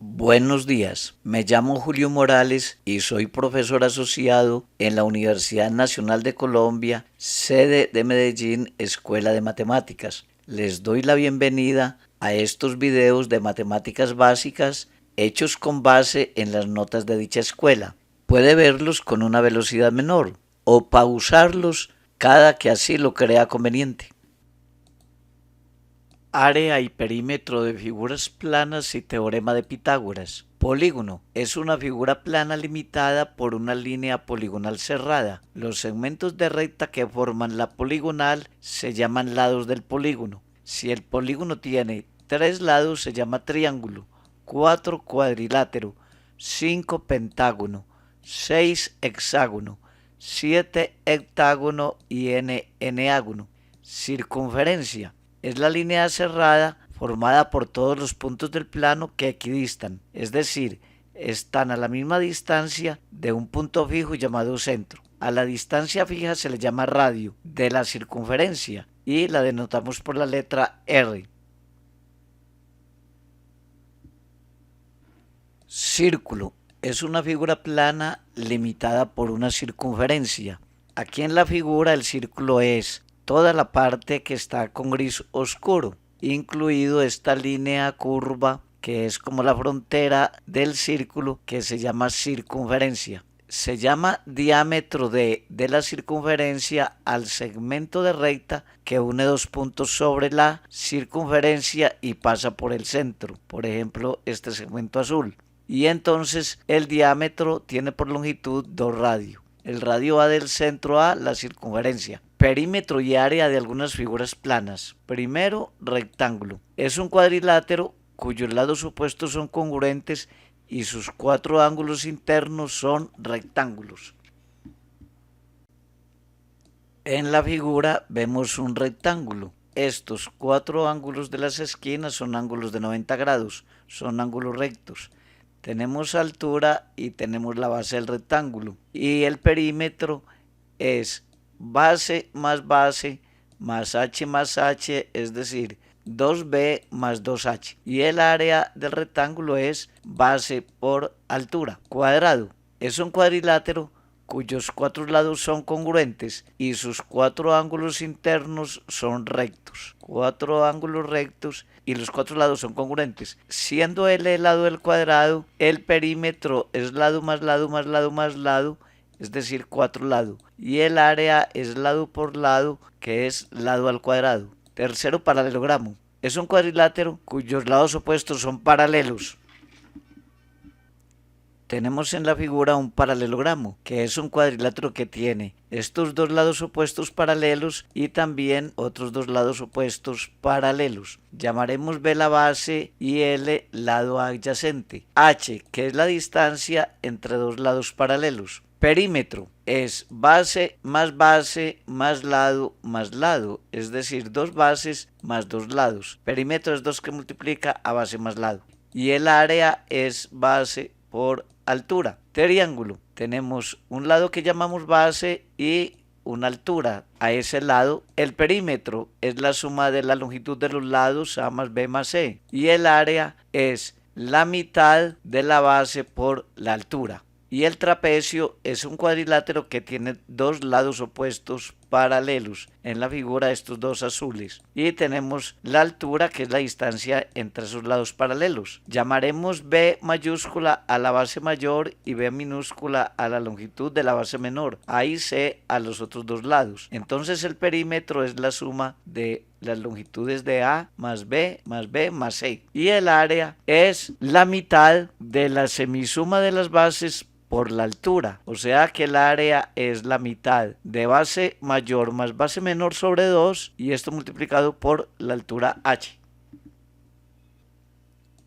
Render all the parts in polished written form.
Buenos días, me llamo Julio Morales y soy profesor asociado en la Universidad Nacional de Colombia, sede de Medellín, Escuela de Matemáticas. Les doy la bienvenida a estos videos de matemáticas básicas hechos con base en las notas de dicha escuela. Puede verlos con una velocidad menor o pausarlos cada que así lo crea conveniente. Área y perímetro de figuras planas y teorema de Pitágoras. Polígono es una figura plana limitada por una línea poligonal cerrada. Los segmentos de recta que forman la poligonal se llaman lados del polígono. Si el polígono tiene 3 lados se llama triángulo, 4 cuadrilátero, 5 pentágono, 6 hexágono, 7 heptágono y n eneágono. Circunferencia es la línea cerrada formada por todos los puntos del plano que equidistan, es decir, están a la misma distancia de un punto fijo llamado centro. A la distancia fija se le llama radio de la circunferencia y la denotamos por la letra R. Círculo es una figura plana limitada por una circunferencia. Aquí en la figura el círculo es toda la parte que está con gris oscuro, incluido esta línea curva que es como la frontera del círculo que se llama circunferencia. Se llama diámetro de la circunferencia al segmento de recta que une dos puntos sobre la circunferencia y pasa por el centro, por ejemplo este segmento azul. Y entonces el diámetro tiene por longitud 2 radios. El radio va del centro a la circunferencia. Perímetro y área de algunas figuras planas. Primero, rectángulo. Es un cuadrilátero cuyos lados opuestos son congruentes y sus 4 ángulos internos son rectángulos. En la figura vemos un rectángulo. Estos 4 ángulos de las esquinas son ángulos de 90 grados, son ángulos rectos. Tenemos altura y tenemos la base del rectángulo. Y el perímetro es base más h, es decir, 2b más 2h. Y el área del rectángulo es base por altura. Cuadrado es un cuadrilátero cuyos 4 lados son congruentes y sus 4 ángulos internos son rectos. 4 ángulos rectos y los 4 lados son congruentes. Siendo L el lado del cuadrado, el perímetro es lado más lado más lado más lado, es decir, 4 lados. Y el área es lado por lado, que es lado al cuadrado. Tercero, paralelogramo. Es un cuadrilátero cuyos lados opuestos son paralelos. Tenemos en la figura un paralelogramo, que es un cuadrilátero que tiene estos 2 lados opuestos paralelos y también otros 2 lados opuestos paralelos. Llamaremos B la base y L lado adyacente. H, que es la distancia entre 2 lados paralelos. Perímetro es base más lado más lado, es decir, 2 bases más 2 lados. Perímetro es 2 que multiplica a base más lado. Y el área es base por altura. Triángulo. Tenemos un lado que llamamos base y una altura a ese lado. El perímetro es la suma de la longitud de los lados, A más B más C. Y el área es la mitad de la base por la altura. Y el trapecio es un cuadrilátero que tiene 2 lados opuestos paralelos. En la figura estos 2 azules. Y tenemos la altura, que es la distancia entre esos lados paralelos. Llamaremos B mayúscula a la base mayor y B minúscula a la longitud de la base menor. A y C a los otros 2 lados. Entonces el perímetro es la suma de las longitudes de A más B más C. Y el área es la mitad de la semisuma de las bases por la altura, o sea que el área es la mitad de base mayor más base menor sobre 2 y esto multiplicado por la altura h.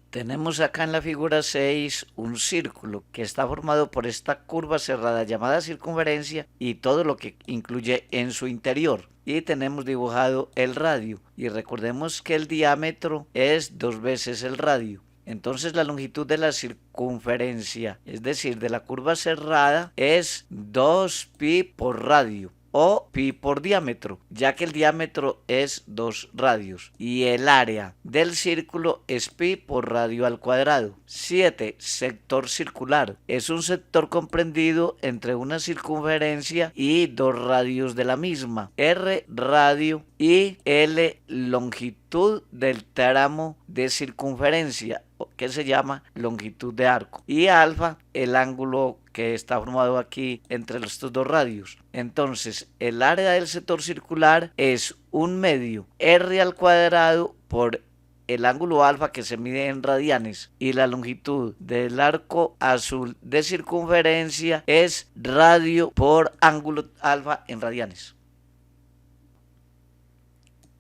Tenemos acá en la figura 6 un círculo que está formado por esta curva cerrada llamada circunferencia y todo lo que incluye en su interior. Y tenemos dibujado el radio y recordemos que el diámetro es 2 veces el radio. Entonces la longitud de la circunferencia, es decir, de la curva cerrada, es 2pi por radio. o pi por diámetro, ya que el diámetro es 2 radios y el área del círculo es pi por radio al cuadrado. 7. Sector circular. Es un sector comprendido entre una circunferencia y 2 radios de la misma. R radio y L longitud del tramo de circunferencia, que se llama longitud de arco, y alfa el ángulo que está formado aquí entre estos 2 radios. Entonces el área del sector circular es 1/2 r al cuadrado por el ángulo alfa, que se mide en radianes, y la longitud del arco azul de circunferencia es radio por ángulo alfa en radianes.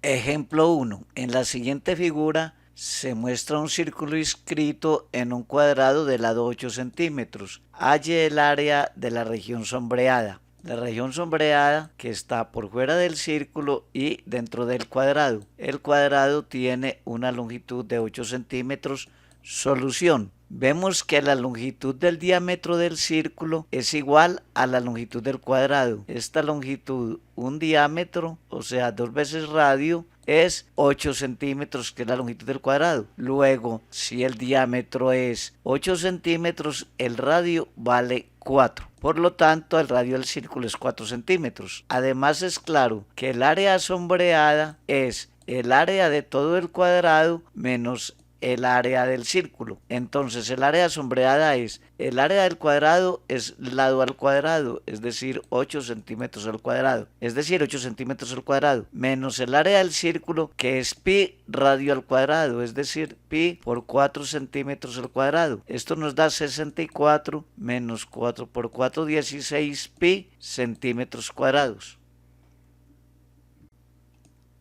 Ejemplo 1. En la siguiente figura se muestra un círculo inscrito en un cuadrado de lado 8 centímetros. Halle el área de la región sombreada. La región sombreada que está por fuera del círculo y dentro del cuadrado. El cuadrado tiene una longitud de 8 centímetros. Solución. Vemos que la longitud del diámetro del círculo es igual a la longitud del cuadrado. Esta longitud, un diámetro, o sea 2 veces radio, es 8 centímetros, que es la longitud del cuadrado. Luego, si el diámetro es 8 centímetros, el radio vale 4. Por lo tanto, el radio del círculo es 4 centímetros. Además, es claro que el área sombreada es el área de todo el cuadrado menos el área del círculo. Entonces el área sombreada es el área del cuadrado es lado al cuadrado, es decir 8 centímetros al cuadrado, es decir 8 centímetros al cuadrado, menos el área del círculo, que es pi radio al cuadrado, es decir pi por 4 centímetros al cuadrado. Esto nos da 64 menos 4 por 4, 16 pi centímetros cuadrados.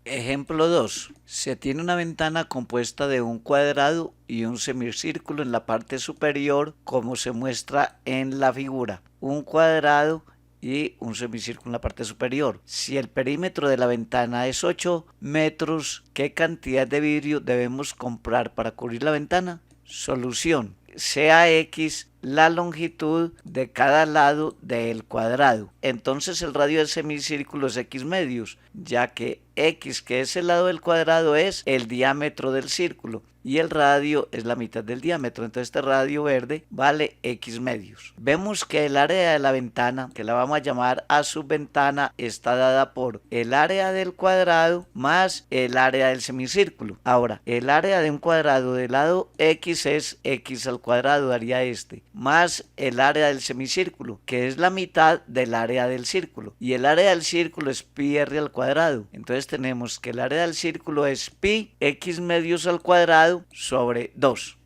Ejemplo 2. Se tiene una ventana compuesta de un cuadrado y un semicírculo en la parte superior, como se muestra en la figura. Un cuadrado y un semicírculo en la parte superior. Si el perímetro de la ventana es 8 metros, ¿qué cantidad de vidrio debemos comprar para cubrir la ventana? Solución. Sea X la longitud de cada lado del cuadrado. Entonces el radio del semicírculo es X medios, ya que X, que es el lado del cuadrado, es el diámetro del círculo y el radio es la mitad del diámetro. Entonces este radio verde vale X medios. Vemos que el área de la ventana, que la vamos a llamar a subventana, está dada por el área del cuadrado más el área del semicírculo. Ahora, el área de un cuadrado del lado X es X al cuadrado, daría este, más el área del semicírculo, que es la mitad del área del círculo, y el área del círculo es pi r al cuadrado. Entonces tenemos que el área del círculo es pi x medios al cuadrado sobre 2.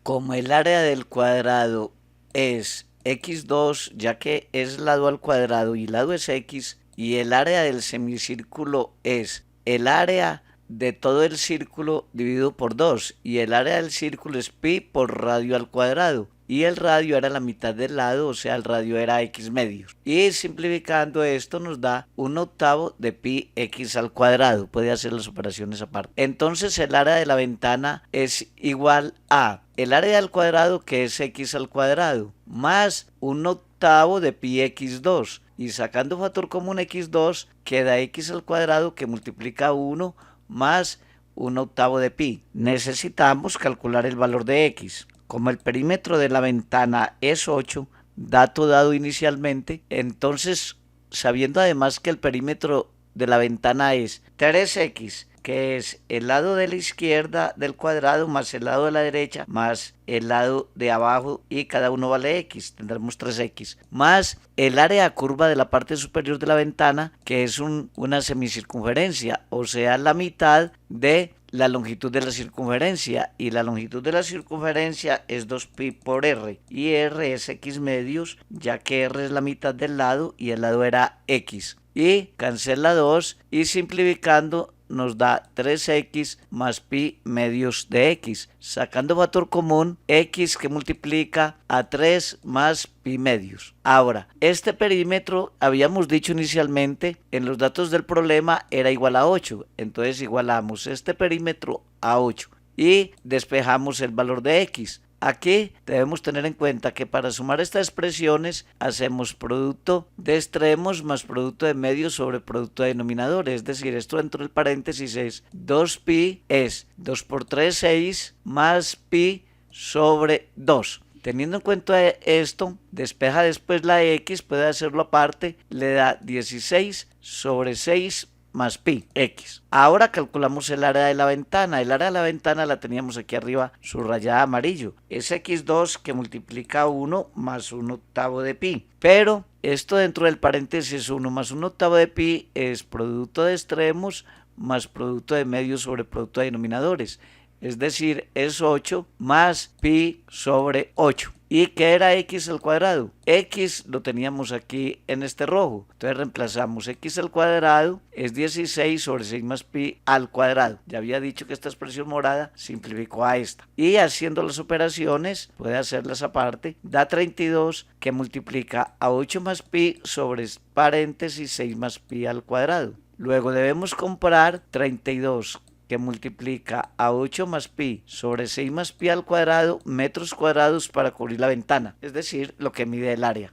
Como el área del cuadrado es x2, ya que es lado al cuadrado y lado es x, y el área del semicírculo es el área de todo el círculo dividido por 2, y el área del círculo es pi por radio al cuadrado, y el radio era la mitad del lado, o sea el radio era x medios, y simplificando esto nos da 1/8 de pi x al cuadrado. Puede hacer las operaciones aparte. Entonces el área de la ventana es igual a el área al cuadrado, que es x al cuadrado, más 1/8 de pi x2, y sacando factor común x2 queda x al cuadrado, que multiplica 1 más 1/8 de pi. Necesitamos calcular el valor de x. Como el perímetro de la ventana es 8, dato dado inicialmente, entonces, sabiendo además que el perímetro de la ventana es 3x, que es el lado de la izquierda del cuadrado más el lado de la derecha más el lado de abajo, y cada uno vale x, tendremos 3x, más el área curva de la parte superior de la ventana, que es una semicircunferencia, o sea la mitad de la longitud de la circunferencia, y la longitud de la circunferencia es 2pi por r, y r es x medios, ya que r es la mitad del lado y el lado era x, y cancela 2, y simplificando nos da 3x más pi medios de x, sacando factor común x, que multiplica a 3 más pi medios. Ahora, este perímetro, habíamos dicho inicialmente en los datos del problema, era igual a 8, entonces igualamos este perímetro a 8 y despejamos el valor de x. Aquí debemos tener en cuenta que para sumar estas expresiones hacemos producto de extremos más producto de medios sobre producto de denominadores. Es decir, esto dentro del paréntesis es 2pi es 2 por 3, 6 más pi sobre 2. Teniendo en cuenta esto, despeja después la x, puede hacerlo aparte, le da 16 sobre 6 más pi x. Ahora calculamos el área de la ventana. El área de la ventana la teníamos aquí arriba subrayada amarillo. Es x2 que multiplica 1 más 1/8 de pi. Pero esto dentro del paréntesis 1 más 1/8 de pi es producto de extremos más producto de medios sobre producto de denominadores. Es decir, es 8 más pi sobre 8. ¿Y qué era x al cuadrado? X lo teníamos aquí en este rojo. Entonces reemplazamos x al cuadrado es 16 sobre 6 más pi al cuadrado. Ya había dicho que esta expresión morada simplificó a esta. Y haciendo las operaciones, puede hacerlas aparte, da 32 que multiplica a 8 más pi sobre paréntesis 6 más pi al cuadrado. Luego debemos comparar 32 que multiplica a 8 más pi sobre 6 más pi al cuadrado metros cuadrados para cubrir la ventana, es decir, lo que mide el área.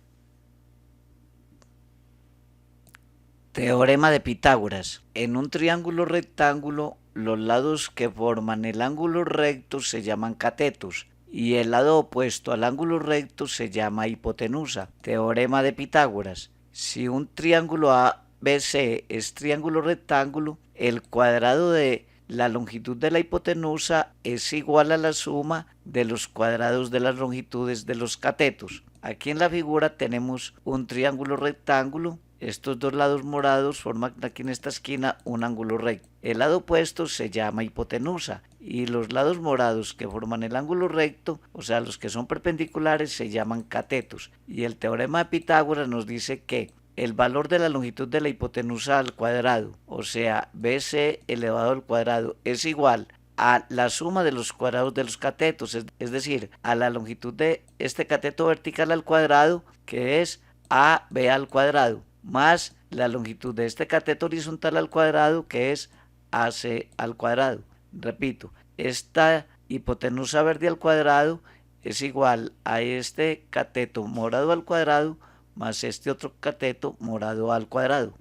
Teorema de Pitágoras. En un triángulo rectángulo, los lados que forman el ángulo recto se llaman catetos y el lado opuesto al ángulo recto se llama hipotenusa. Teorema de Pitágoras. Si un triángulo ABC es triángulo rectángulo, el cuadrado de la longitud de la hipotenusa es igual a la suma de los cuadrados de las longitudes de los catetos. Aquí en la figura tenemos un triángulo rectángulo. Estos dos lados morados forman aquí en esta esquina un ángulo recto. El lado opuesto se llama hipotenusa y los lados morados que forman el ángulo recto, o sea, los que son perpendiculares, se llaman catetos. Y el teorema de Pitágoras nos dice que el valor de la longitud de la hipotenusa al cuadrado, o sea, BC elevado al cuadrado, es igual a la suma de los cuadrados de los catetos, es decir, a la longitud de este cateto vertical al cuadrado, que es AB al cuadrado, más la longitud de este cateto horizontal al cuadrado, que es AC al cuadrado. Repito, esta hipotenusa verde al cuadrado es igual a este cateto morado al cuadrado más este otro cateto morado al cuadrado.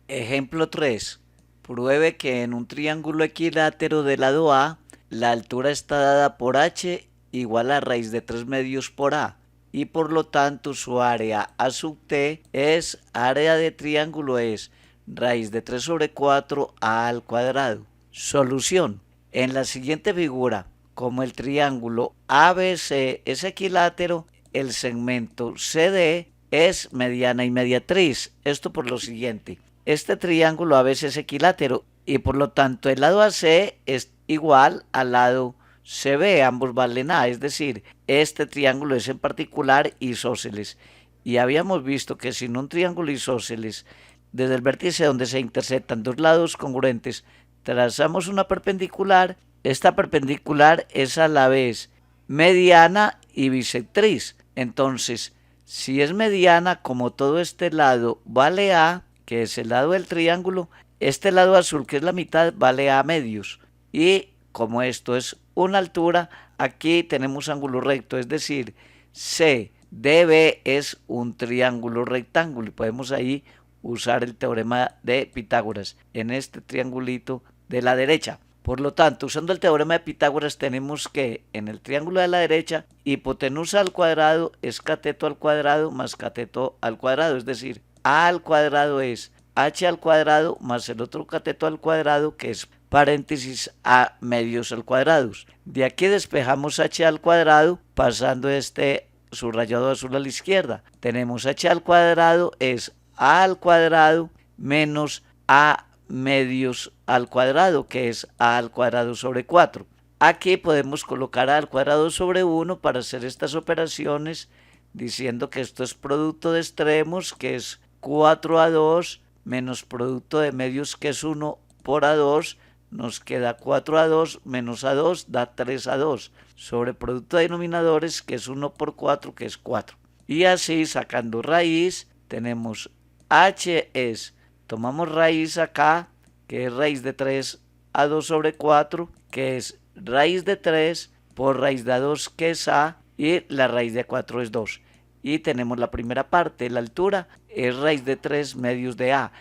Ejemplo 3. Pruebe que en un triángulo equilátero de lado A, la altura está dada por h igual a raíz de 3 medios por a, y por lo tanto su área A sub t es área de triángulo es raíz de 3 sobre 4 a al cuadrado. Solución. En la siguiente figura, como el triángulo ABC es equilátero, el segmento CD es mediana y mediatriz. Esto por lo siguiente. Este triángulo ABC es equilátero y por lo tanto el lado AC es igual al lado CB, ambos valen A, es decir, este triángulo es en particular isósceles. Y habíamos visto que si en un triángulo isósceles, desde el vértice donde se intersectan dos lados congruentes, trazamos una perpendicular, esta perpendicular es a la vez mediana y bisectriz. Entonces, si es mediana, como todo este lado vale A, que es el lado del triángulo, este lado azul, que es la mitad, vale A medios. Y como esto es una altura, aquí tenemos ángulo recto, es decir, CDB es un triángulo rectángulo. Y podemos ahí usar el teorema de Pitágoras en este triangulito de la derecha. Por lo tanto, usando el teorema de Pitágoras tenemos que en el triángulo de la derecha, hipotenusa al cuadrado es cateto al cuadrado más cateto al cuadrado, es decir, A al cuadrado es h al cuadrado más el otro cateto al cuadrado, que es paréntesis a medios al cuadrado. De aquí despejamos h al cuadrado pasando este subrayado azul a la izquierda. Tenemos h al cuadrado es a al cuadrado menos a medios al cuadrado, que es a al cuadrado sobre 4. Aquí podemos colocar a al cuadrado sobre 1 para hacer estas operaciones, diciendo que esto es producto de extremos, que es 4a2 menos producto de medios, que es 1 por a2, nos queda 4a2 menos a2 da 3a2 sobre producto de denominadores, que es 1 por 4, que es 4. Y así, sacando raíz, tenemos h es, tomamos raíz acá, que es raíz de 3 a 2 sobre 4, que es raíz de 3 por raíz de 2, que es a, y la raíz de 4 es 2. Y tenemos la primera parte, la altura es raíz de 3 medios de a.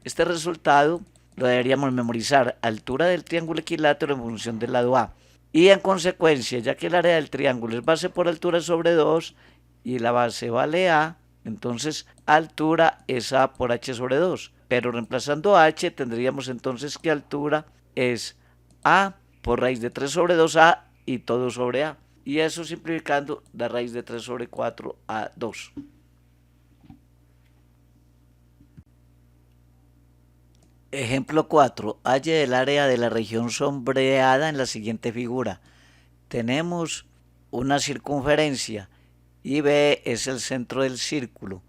Este resultado lo deberíamos memorizar, altura del triángulo equilátero en función del lado a. Y en consecuencia, ya que el área del triángulo es base por altura sobre 2 y la base vale a, entonces altura es a por h sobre 2. Pero reemplazando h tendríamos entonces que altura es a por raíz de 3 sobre 2a y todo sobre a. Y eso simplificando da raíz de 3 sobre 4 a 2. Ejemplo 4. Halle el área de la región sombreada en la siguiente figura. Tenemos una circunferencia y B es el centro del círculo.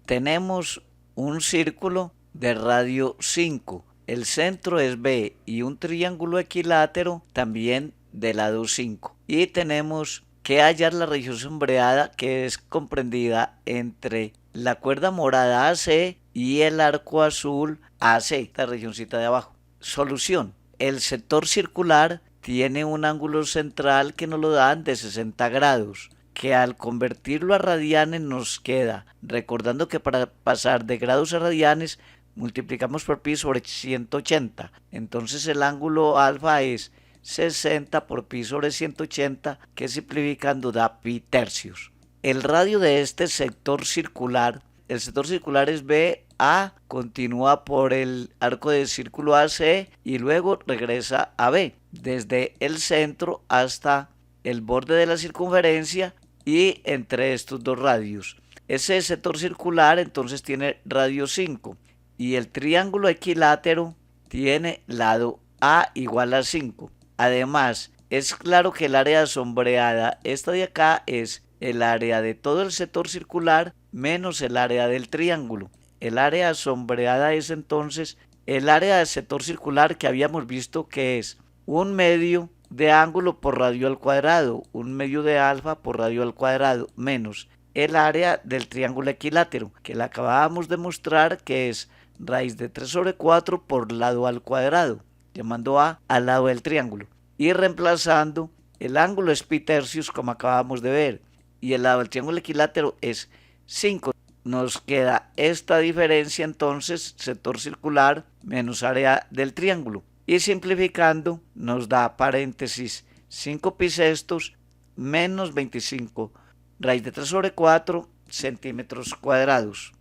Tenemos un círculo de radio 5. El centro es B y un triángulo equilátero también de lado 5. Y tenemos que hallar la región sombreada, que es comprendida entre la cuerda morada AC y el arco azul AC, la regioncita de abajo. Solución. El sector circular tiene un ángulo central que nos lo dan de 60 grados, que al convertirlo a radianes nos queda, recordando que para pasar de grados a radianes multiplicamos por pi sobre 180. Entonces el ángulo alfa es 60 por pi sobre 180, que simplificando da pi tercios. El radio de este sector circular, el sector circular es BA, continúa por el arco del círculo AC y luego regresa a B, desde el centro hasta el borde de la circunferencia y entre estos dos radios. Ese sector circular entonces tiene radio 5 y el triángulo equilátero tiene lado A igual a 5. Además, es claro que el área sombreada, esta de acá, es el área de todo el sector circular menos el área del triángulo. El área sombreada es entonces el área del sector circular que habíamos visto que es un medio de ángulo por radio al cuadrado, un medio de alfa por radio al cuadrado, menos el área del triángulo equilátero, que le acabábamos de mostrar que es raíz de 3 sobre 4 por lado al cuadrado, llamando a al lado del triángulo. Y reemplazando, el ángulo es pi tercios, como acabamos de ver, y el lado del triángulo equilátero es 5. Nos queda esta diferencia entonces, sector circular menos área del triángulo. Y simplificando nos da paréntesis 5 pi sextos menos 25 raíz de 3 sobre 4 centímetros cuadrados.